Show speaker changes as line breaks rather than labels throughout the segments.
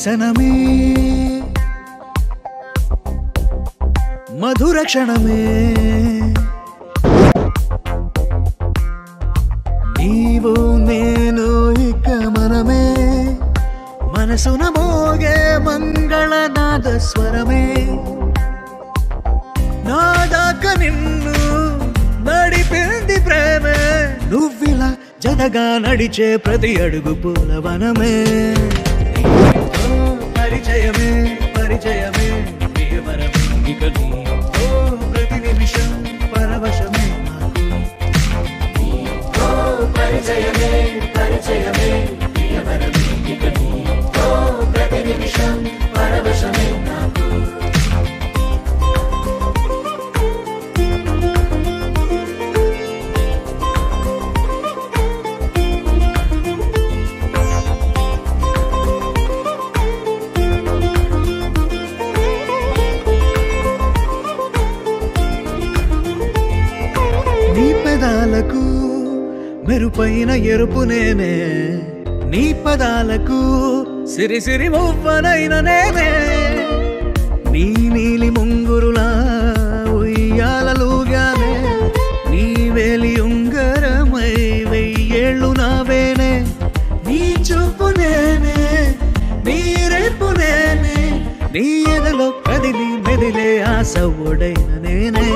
దర్శనమే మధుర క్షణమే నీవు నేను ఇక మనమే మనసున మోగే మంగళనాద స్వరమే నాదాక నిన్ను నడిపింది ప్రేమే నువ్విలా జతగా నడిచే ప్రతి అడుగు పూలవనమే పరిచయమే పరిచయమే ప్రియవరమే ఇక నీతో ప్రతి నిమిషం పరవశమే పరిచయమే పరిచయమే ప్రియవరమే ఇక నీతో ప్రతి నిమిషం పరవశమే నాకు నీ పెదాలకు మెరుపైన ఎరుపు నేనే నీ పదాలకు సిరి సిరి మువ్వనైన నేనే నీ నీలి ముంగురులా ఉయ్యాలలుగానే నీ వేలి ఉంగరమై వెయ్యేళ్ళు నావేనే నీ చూపు నేనే నీ రేపు నేనే నీ ఎదలో కదిలి మెదిలే ఆశ ఒడైన నేనే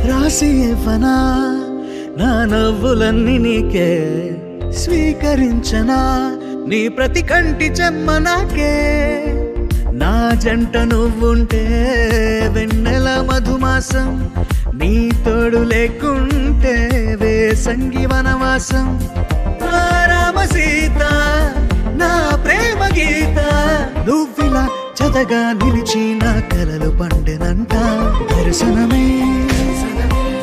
రాసి ఇవ్వనా నా నవ్వులన్నీ నీకే స్వీకరించనా నీ ప్రతి కంటి చెమ్మ నాకే నా జంట నువ్వుంటే వెన్నెల మధుమాసం నీ తోడు లేకుంటే వేసంగి వనవాసం రామ సీత నా ప్రేమ గీత నువ్విలా జతగా నిలిచి నా కలలు పండెనంట దర్శనమే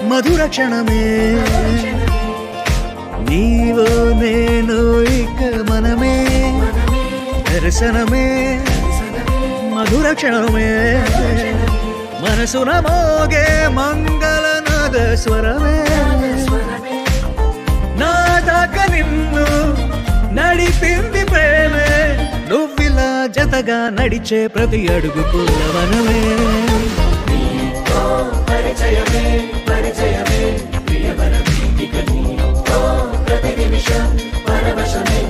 మధుర క్షణమే నీవో నేను ఇక మనమే దర్శనమే మధుర క్షణమే మనసున మోగే మంగళనాద స్వరమే నాదాక నిన్ను నడిపింది ప్రేమే నువ్విలా జతగా నడిచే ప్రతి అడుగు పూలవనమే పరిచయమే పరిచయమే ప్రియవరమే ఇక నీతో ప్రతి నిమిషం పరవశమే